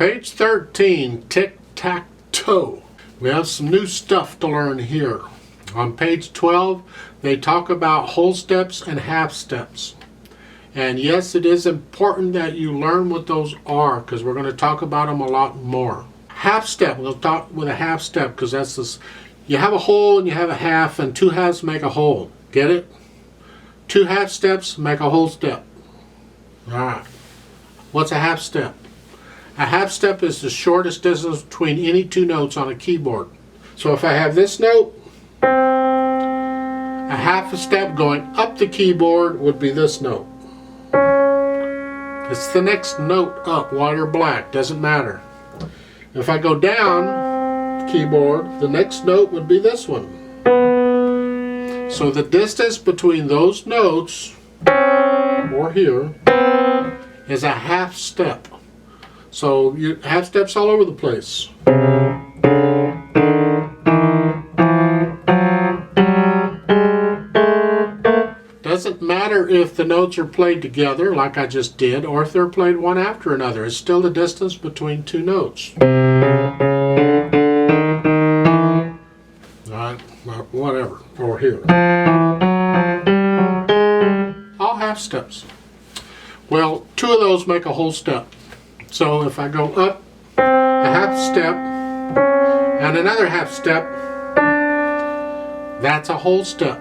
Page 13, Tick-Tack-Toe. We have some new stuff to learn here. On page 12, they talk about whole steps and half steps. And yes, it is important that you learn what those are, because we're going to talk about them a lot more. Half step, we'll talk with a half step, because that's this. You have a whole and you have a half, and two halves make a whole. Get it? Two half steps make a whole step. Alright. What's a half step? A half step is the shortest distance between any two notes on a keyboard. So if I have this note, a half a step going up the keyboard would be this note. It's the next note up, white or black, doesn't matter. If I go down the keyboard, the next note would be this one. So the distance between those notes, or here, is a half step. So you half steps all over the place. Doesn't matter if the notes are played together like I just did, or if they're played one after another. It's still the distance between two notes. Alright, whatever, or here. All half steps. Well, two of those make a whole step. So if I go up a half step and another half step, that's a whole step.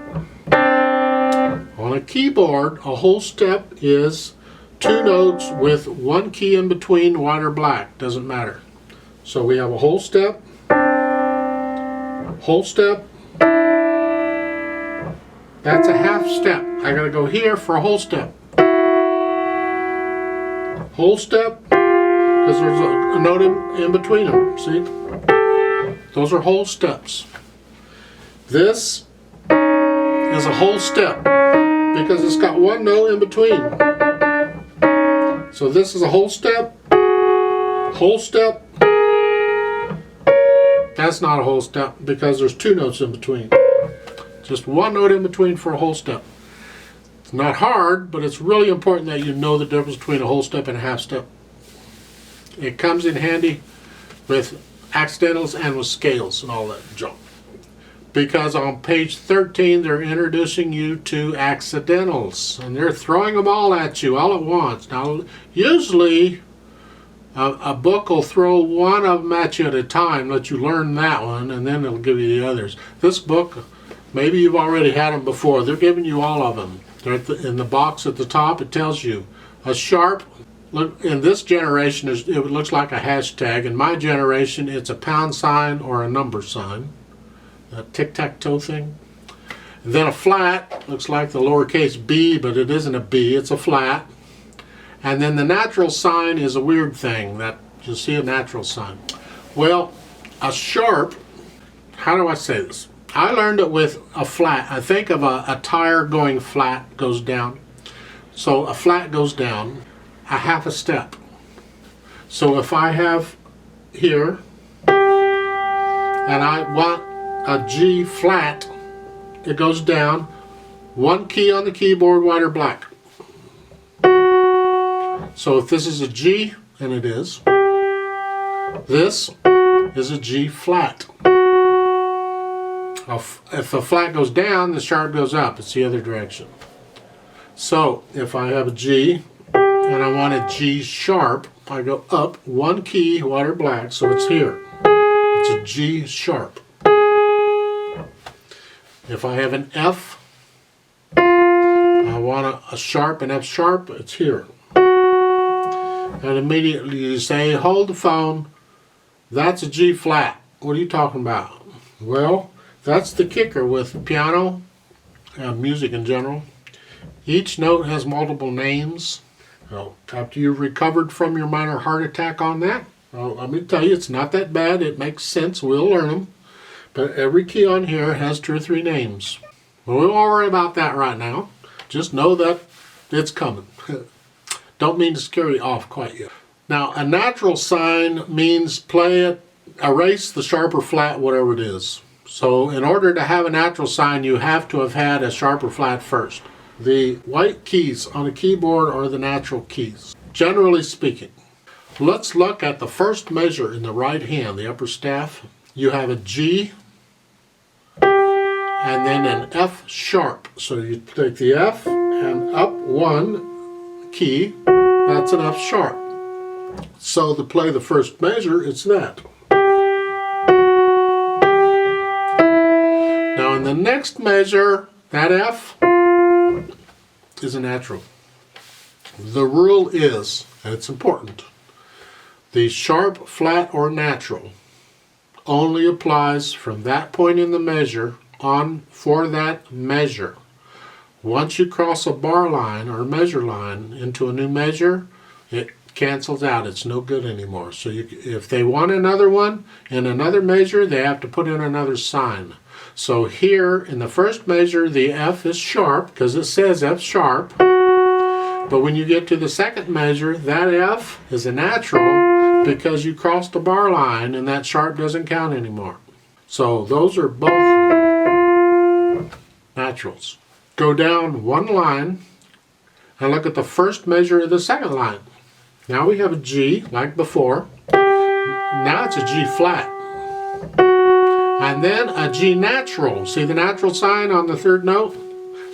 On a keyboard, a whole step is two notes with one key in between, white or black, doesn't matter. So we have a whole step, that's a half step. I gotta go here for a whole step. Whole step, because there's a note in between them, see? Those are whole steps. This is a whole step because it's got one note in between. So this is a whole step. That's not a whole step because there's two notes in between. Just one note in between for a whole step. It's not hard, but it's really important that you know the difference between a whole step and a half step. It comes in handy with accidentals and with scales and all that junk. Because on page 13 they're introducing you to accidentals, and they're throwing them all at you all at once. Now usually a book will throw one of them at you at a time, let you learn that one, and then it'll give you the others. This book, maybe you've already had them before. They're giving you all of them. They're in the box at the top. It tells you a sharp. Look, in this generation, it looks like a hashtag. In my generation, it's a pound sign or a number sign. A tic-tac-toe thing. And then a flat, looks like the lowercase b, but it isn't a b, it's a flat. And then the natural sign is a weird thing, that you'll see a natural sign. Well, a sharp, how do I say this? I learned it with a flat. I think of a tire going flat, goes down. So a flat goes down a half a step. So if I have here, and I want a G flat, it goes down one key on the keyboard, white or black. So if this is a G, and it is, this is a G flat. If the flat goes down, the sharp goes up. It's the other direction. So if I have a G and I want a G sharp, I go up one key, white or black, so it's here. It's a G sharp. If I have an F, I want a sharp, an F sharp, it's here. And immediately you say, hold the phone, that's a G flat. What are you talking about? Well, that's the kicker with piano, music in general. Each note has multiple names. Well, after you've recovered from your minor heart attack on that, well, let me tell you, it's not that bad. It makes sense. We'll learn them. But every key on here has 2 or 3 names. Well, we won't worry about that right now. Just know that it's coming. Don't mean to scare you off quite yet. Now, a natural sign means play it, erase the sharp or flat, whatever it is. So in order to have a natural sign, you have to have had a sharp or flat first. The white keys on a keyboard are the natural keys, generally speaking. Let's look at the first measure in the right hand, the upper staff. You have a G and then an F sharp. So you take the F and up one key, that's an F sharp. So to play the first measure, it's that. Now in the next measure, that F is a natural. The rule is, and it's important, the sharp, flat, or natural only applies from that point in the measure on for that measure. Once you cross a bar line or measure line into a new measure, it cancels out. It's no good anymore. So if they want another one in another measure, they have to put in another sign. So here in the first measure, the F is sharp because it says F sharp. But when you get to the second measure, that F is a natural because you crossed a bar line and that sharp doesn't count anymore. So those are both naturals. Go down one line and look at the first measure of the second line. Now we have a G like before. Now it's a G flat. And then a G natural. See the natural sign on the third note?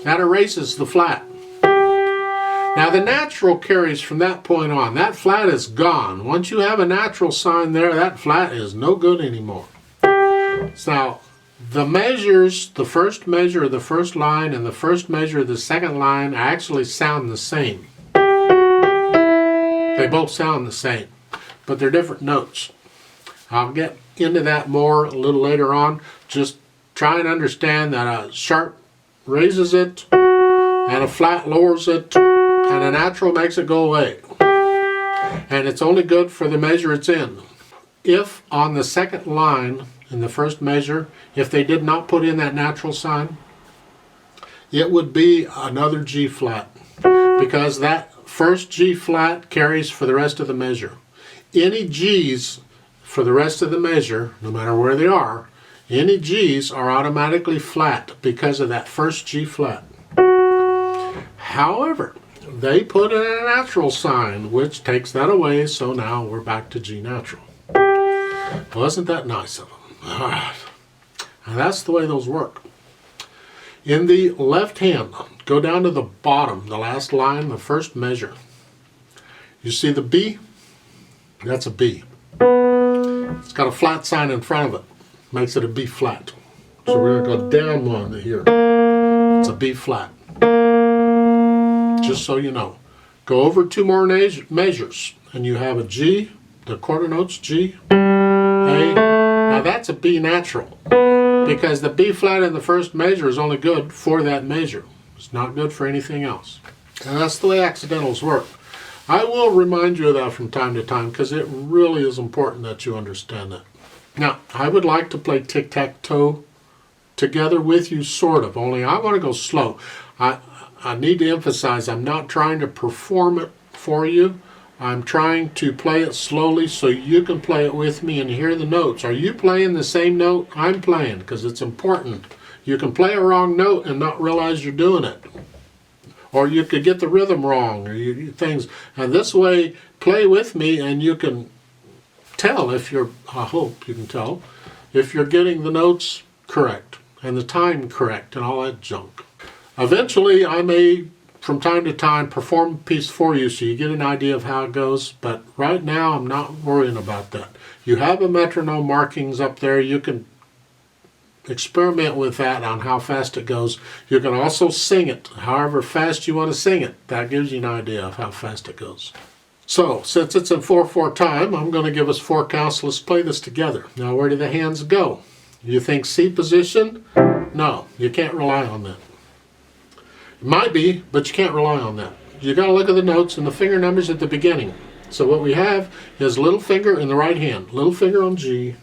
That erases the flat. Now the natural carries from that point on. That flat is gone. Once you have a natural sign there, that flat is no good anymore. So the measures, the first measure of the first line and the first measure of the second line actually sound the same. They both sound the same, but they're different notes. I'll get into that more a little later on. Just try and understand that a sharp raises it and a flat lowers it and a natural makes it go away. And it's only good for the measure it's in. If on the second line in the first measure, if they did not put in that natural sign, it would be another G flat because that first G flat carries for the rest of the measure. Any G's for the rest of the measure, no matter where they are, any G's are automatically flat because of that first G flat. However, they put in a natural sign which takes that away, so now we're back to G natural. Wasn't that nice of them? All right. And that's the way those work. In the left hand, go down to the bottom, the last line, the first measure. You see the B? That's a B. It's got a flat sign in front of it. Makes it a B flat. So we're going to go down one here. It's a B flat. Just so you know. Go over two more measures and you have a G, the quarter notes G, A. Now that's a B natural because the B flat in the first measure is only good for that measure. It's not good for anything else. And that's the way accidentals work. I will remind you of that from time to time because it really is important that you understand that. Now, I would like to play tic-tac-toe together with you, sort of, only I want to go slow. I need to emphasize I'm not trying to perform it for you. I'm trying to play it slowly so you can play it with me and hear the notes. Are you playing the same note I'm playing? Because it's important. You can play a wrong note and not realize you're doing it. Or you could get the rhythm wrong, or things. And this way, play with me and you can tell if you're, I hope you can tell, if you're getting the notes correct and the time correct and all that junk. Eventually, I may, from time to time, perform a piece for you so you get an idea of how it goes, but right now I'm not worrying about that. You have a metronome markings up there. You can experiment with that on how fast it goes. You can also sing it, however fast you want to sing it. That gives you an idea of how fast it goes. So, since it's in 4/4 time, I'm going to give us 4 counts. Let's play this together. Now, where do the hands go? You think C position? No, you can't rely on that. It might be, but you can't rely on that. You got to look at the notes and the finger numbers at the beginning. So what we have is little finger in the right hand, little finger on G,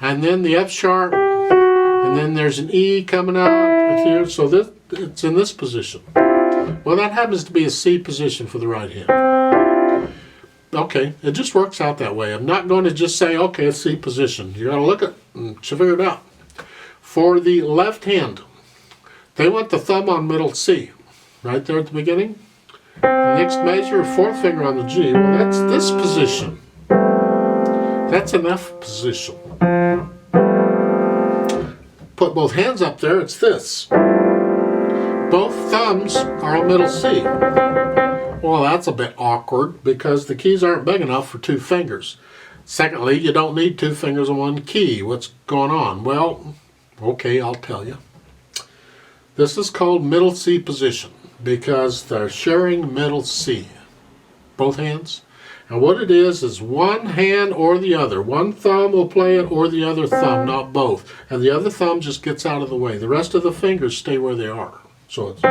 and then the F sharp, and then there's an E coming out here. So it's in this position. Well, that happens to be a C position for the right hand. Okay, it just works out that way. I'm not going to just say, okay, it's C position. You got to look at and figure it out. For the left hand, they want the thumb on middle C, right there at the beginning. The next measure, fourth finger on the G. Well, that's this position. That's an F position. Put both hands up there, it's this. Both thumbs are on middle C. Well, that's a bit awkward because the keys aren't big enough for two fingers. Secondly, you don't need two fingers on one key. What's going on? Well, okay, I'll tell you. This is called middle C position because they're sharing middle C. Both hands. And what it is one hand or the other. One thumb will play it or the other thumb, not both. And the other thumb just gets out of the way. The rest of the fingers stay where they are. So it's...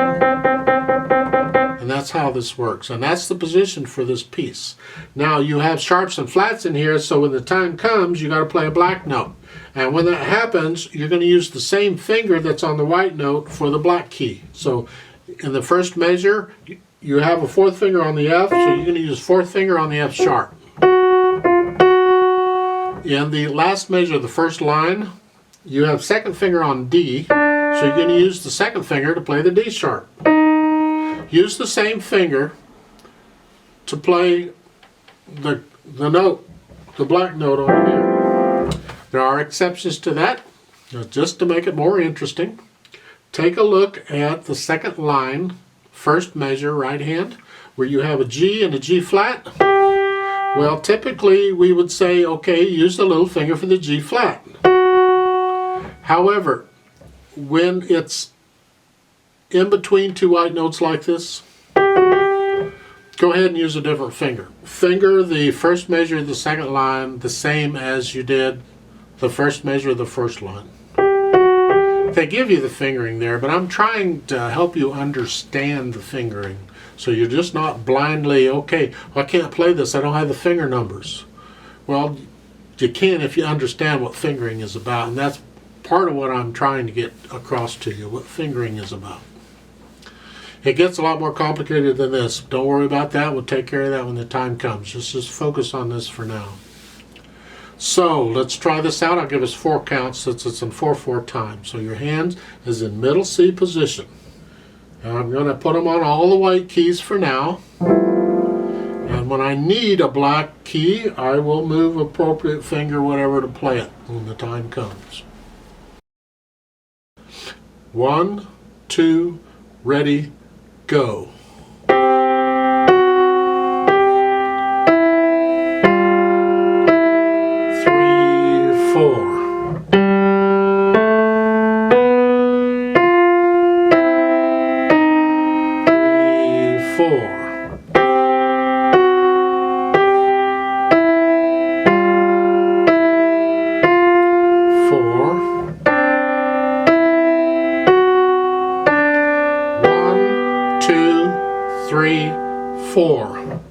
And that's how this works. And that's the position for this piece. Now you have sharps and flats in here, so when the time comes, you got to play a black note. And when that happens, you're going to use the same finger that's on the white note for the black key. So in the first measure, you have a fourth finger on the F, so you're going to use fourth finger on the F sharp. In the last measure, the first line, you have second finger on D, so you're going to use the second finger to play the D sharp. Use the same finger to play the note, the black note on here. There are exceptions to that. Now, just to make it more interesting, take a look at the second line, first measure, right hand, where you have a G and a G flat. Well, typically we would say, okay, use the little finger for the G flat. However, when it's in between two white notes like this, go ahead and use a different finger. Finger the first measure of the second line the same as you did the first measure of the first line. They give you the fingering there, but I'm trying to help you understand the fingering. So you're just not blindly, okay, I can't play this, I don't have the finger numbers. Well, you can if you understand what fingering is about, and that's part of what I'm trying to get across to you, what fingering is about. It gets a lot more complicated than this. Don't worry about that. We'll take care of that when the time comes. Just focus on this for now. So let's try this out. I'll give us 4 counts since it's in 4/4 time. So your hand is in middle C position. And I'm going to put them on all the white keys for now. And when I need a black key, I will move appropriate finger, whatever, to play it when the time comes. 1, 2, ready, go. 3, 4. 4. 3, 4.